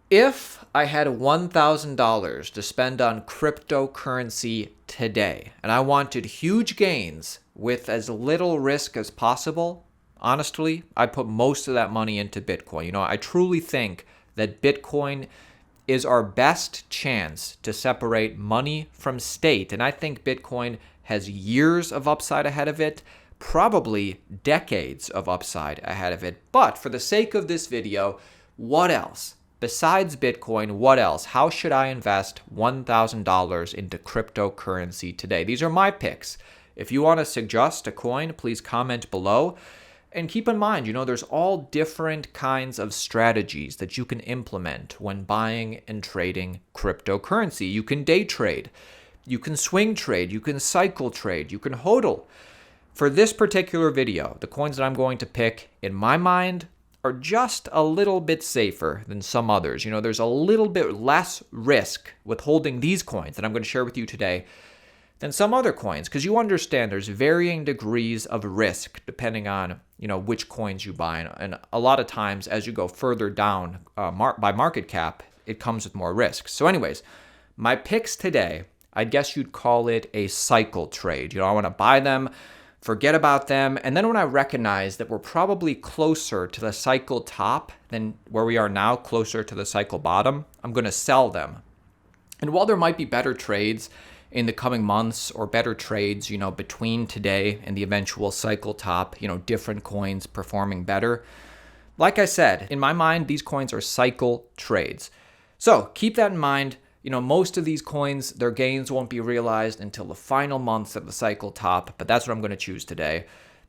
If I had $1,000 to spend on cryptocurrency today, and I wanted huge gains with as little risk as possible, honestly, I'd put most of that money into Bitcoin. I truly think that Bitcoin is our best chance to separate money from state. And I think Bitcoin has years of upside ahead of it, probably decades of upside ahead of it. But for the sake of this video, what else? Besides Bitcoin, what else? How should I invest $1,000 into cryptocurrency today? These are my picks. If you want to suggest a coin, please comment below. And keep in mind, there's all different kinds of strategies that you can implement when buying and trading cryptocurrency. You can day trade, you can swing trade, you can cycle trade, you can hodl. For this particular video, the coins that I'm going to pick, in my mind, are just a little bit safer than some others. There's a little bit less risk with holding these coins that I'm going to share with you today than some other coins, because you understand there's varying degrees of risk depending on which coins you buy, and a lot of times as you go further down by market cap, it comes with more risk. So anyways, my picks today, I guess you'd call it a cycle trade. I want to buy them, forget about them, and then when I recognize that we're probably closer to the cycle top than where we are now, closer to the cycle bottom, I'm going to sell them. And while there might be better trades in the coming months, or better trades, between today and the eventual cycle top, different coins performing better, like I said, in my mind, these coins are cycle trades. So keep that in mind. Most of these coins, their gains won't be realized until the final months of the cycle top, but that's what I'm going to choose today.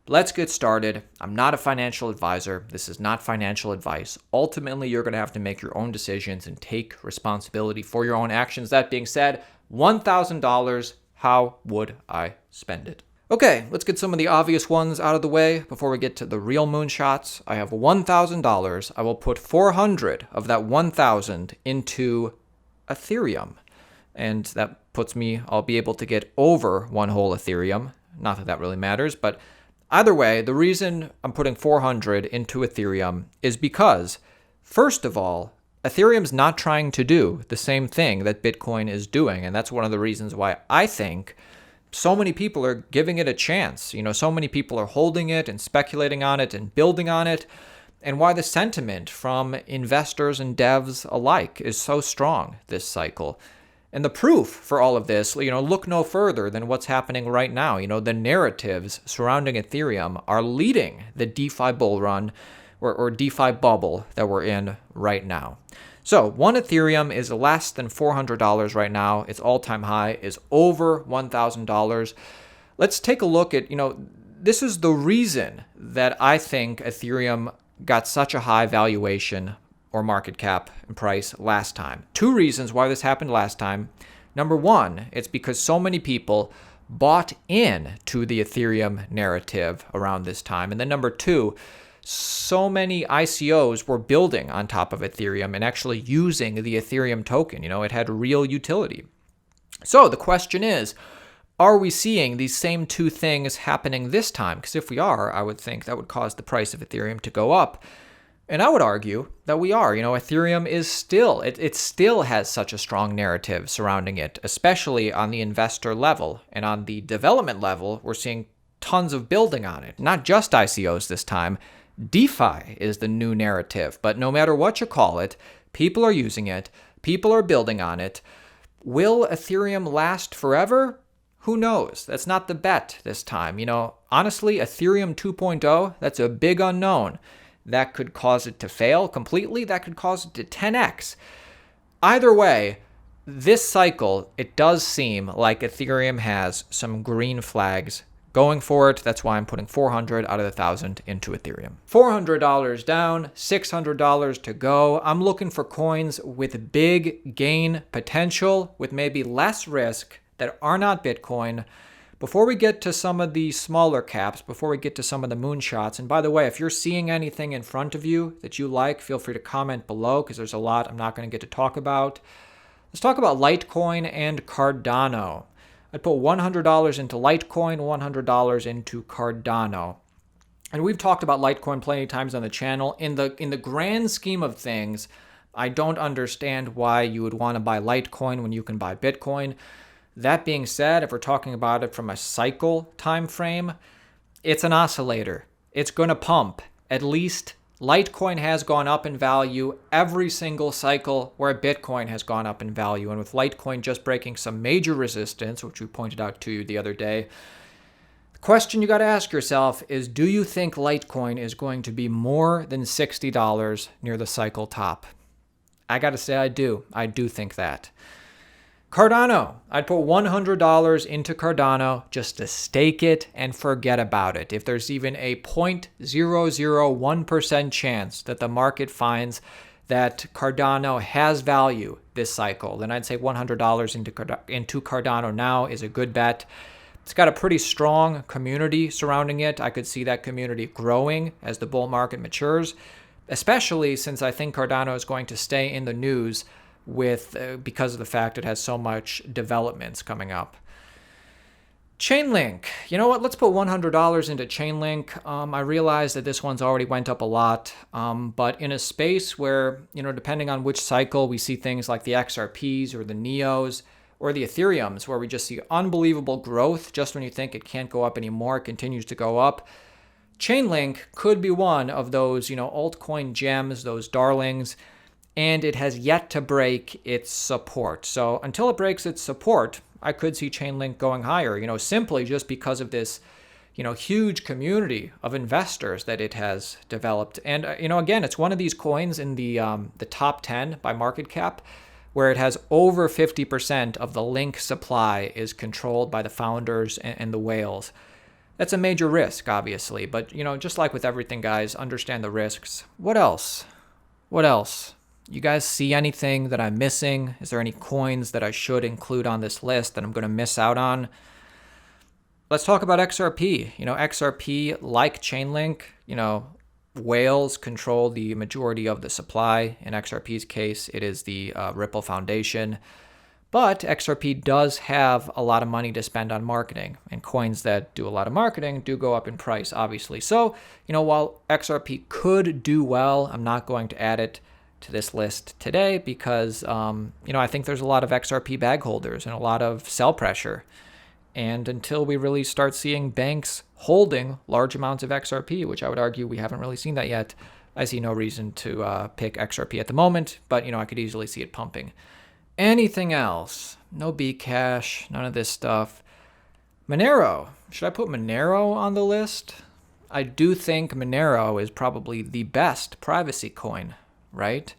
Let's get started. I'm not a financial advisor. This is not financial advice. Ultimately, you're going to have to make your own decisions and take responsibility for your own actions. That being said, $1,000, how would I spend it? Okay, let's get some of the obvious ones out of the way before we get to the real moonshots. I have $1,000. I will put 400 of that 1,000 into Ethereum. And that puts me, I'll be able to get over one whole Ethereum. Not that that really matters, but either way, the reason I'm putting 400 into Ethereum is because, first of all, Ethereum's not trying to do the same thing that Bitcoin is doing. And that's one of the reasons why I think so many people are giving it a chance. So many people are holding it and speculating on it and building on it. And why the sentiment from investors and devs alike is so strong this cycle. And the proof for all of this, look no further than what's happening right now. The narratives surrounding Ethereum are leading the DeFi bull run or DeFi bubble that we're in right now. So one Ethereum is less than $400 right now. Its all-time high is over $1,000. Let's take a look at, this is the reason that I think Ethereum got such a high valuation or market cap and price last time. Two reasons why this happened last time. Number one, it's because so many people bought in to the Ethereum narrative around this time. And then number two, so many ICOs were building on top of Ethereum and actually using the Ethereum token. It had real utility. So the question is, are we seeing these same two things happening this time? Because if we are, I would think that would cause the price of Ethereum to go up. And I would argue that we are. Ethereum is still, it still has such a strong narrative surrounding it, especially on the investor level. And on the development level, we're seeing tons of building on it. Not just ICOs this time. DeFi is the new narrative. But no matter what you call it, people are using it. People are building on it. Will Ethereum last forever? Who knows? That's not the bet this time. Honestly, Ethereum 2.0, that's a big unknown. That could cause it to fail completely. That could cause it to 10x. Either way, this cycle, it does seem like Ethereum has some green flags going for it. That's why I'm putting 400 out of the 1,000 into Ethereum. $400 down, $600 to go. I'm looking for coins with big gain potential, with maybe less risk, that are not Bitcoin. Before we get to some of the smaller caps, before we get to some of the moonshots, and by the way, if you're seeing anything in front of you that you like, feel free to comment below, because there's a lot I'm not going to get to talk about. Let's talk about Litecoin and Cardano. I'd put $100 into Litecoin, $100 into Cardano. And we've talked about Litecoin plenty of times on the channel. In the grand scheme of things, I don't understand why you would want to buy Litecoin when you can buy Bitcoin. That being said, if we're talking about it from a cycle time frame, it's an oscillator. It's going to pump. At least Litecoin has gone up in value every single cycle where Bitcoin has gone up in value. And with Litecoin just breaking some major resistance, which we pointed out to you the other day, the question you got to ask yourself is, do you think Litecoin is going to be more than $60 near the cycle top? I got to say I do. I do think that. Cardano. I'd put $100 into Cardano just to stake it and forget about it. If there's even a 0.001% chance that the market finds that Cardano has value this cycle, then I'd say $100 into Cardano now is a good bet. It's got a pretty strong community surrounding it. I could see that community growing as the bull market matures, especially since I think Cardano is going to stay in the news because of the fact it has so much developments coming up. Chainlink. You know what? Let's put $100 into Chainlink. I realize that this one's already went up a lot, but in a space where, depending on which cycle, we see things like the XRPs or the Neos or the Ethereums, where we just see unbelievable growth. Just when you think it can't go up anymore, it continues to go up. Chainlink could be one of those, altcoin gems, those darlings, and it has yet to break its support. So until it breaks its support, I could see Chainlink going higher, simply just because of this, huge community of investors that it has developed. And, again, it's one of these coins in the top 10 by market cap, where it has over 50% of the link supply is controlled by the founders and the whales. That's a major risk, obviously. But, just like with everything, guys, understand the risks. What else? You guys see anything that I'm missing? Is there any coins that I should include on this list that I'm going to miss out on? Let's talk about XRP. XRP, like Chainlink, whales control the majority of the supply. In XRP's case, it is the Ripple Foundation. But XRP does have a lot of money to spend on marketing, and coins that do a lot of marketing do go up in price, obviously. So, while XRP could do well, I'm not going to add it to this list today because, I think there's a lot of XRP bag holders and a lot of sell pressure. And until we really start seeing banks holding large amounts of XRP, which I would argue we haven't really seen that yet, I see no reason to pick XRP at the moment, but, I could easily see it pumping. Anything else? No Bcash, none of this stuff. Monero. Should I put Monero on the list? I do think Monero is probably the best privacy coin, right?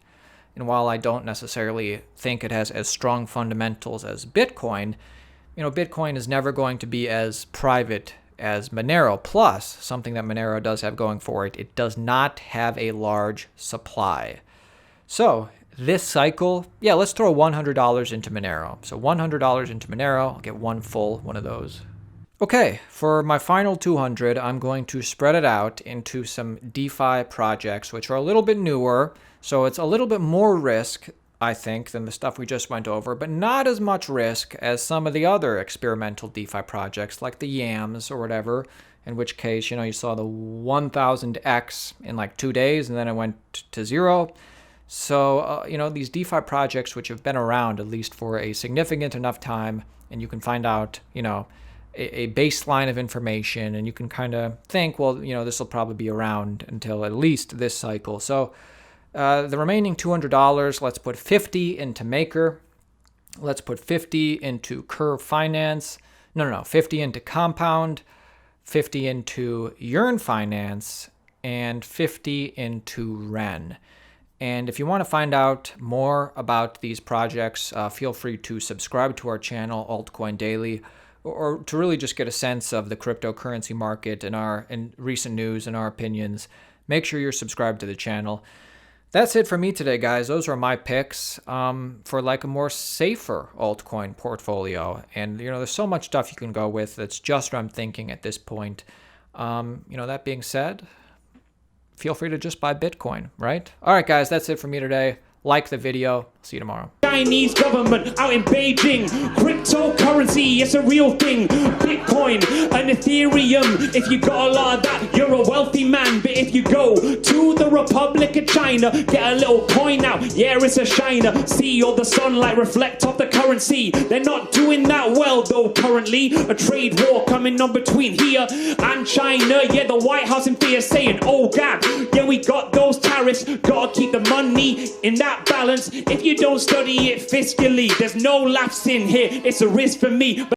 And while I don't necessarily think it has as strong fundamentals as Bitcoin, Bitcoin is never going to be as private as Monero. Plus, something that Monero does have going for it, it does not have a large supply. So, this cycle, let's throw $100 into Monero. So $100 into Monero, I'll get one of those. Okay, for my final 200, I'm going to spread it out into some DeFi projects, which are a little bit newer. So it's a little bit more risk, I think, than the stuff we just went over, but not as much risk as some of the other experimental DeFi projects like the Yams or whatever, in which case, you saw the 1000x in like 2 days and then it went to zero. So, these DeFi projects, which have been around at least for a significant enough time, and you can find out, a baseline of information, and you can kind of think, well, this will probably be around until at least this cycle. So the remaining $200, let's put 50 into Maker. Let's put 50 into Curve Finance. No, 50 into Compound, 50 into Yearn Finance, and 50 into Ren. And if you want to find out more about these projects, feel free to subscribe to our channel, Altcoin Daily, or to really just get a sense of the cryptocurrency market and recent news and our opinions. Make sure you're subscribed to the channel. That's it for me today, guys. Those are my picks for like a more safer altcoin portfolio. And, there's so much stuff you can go with. That's just what I'm thinking at this point. That being said, feel free to just buy Bitcoin, right? All right, guys, that's it for me today. Like the video. See you tomorrow. Chinese government out in Beijing. Cryptocurrency, it's a real thing. Bitcoin and Ethereum, if you got a lot of that, you're a wealthy man. But if you go to the Republic of China, get a little coin out, yeah, it's a shiner. See all the sunlight reflect off the currency. They're not doing that well though currently. A trade war coming on between here and China. Yeah, the White House in fear saying, oh God, yeah, we got those tariffs. Gotta keep the money in that balance. If you don't study it fiscally, there's no laughs in here. It's a risk for me.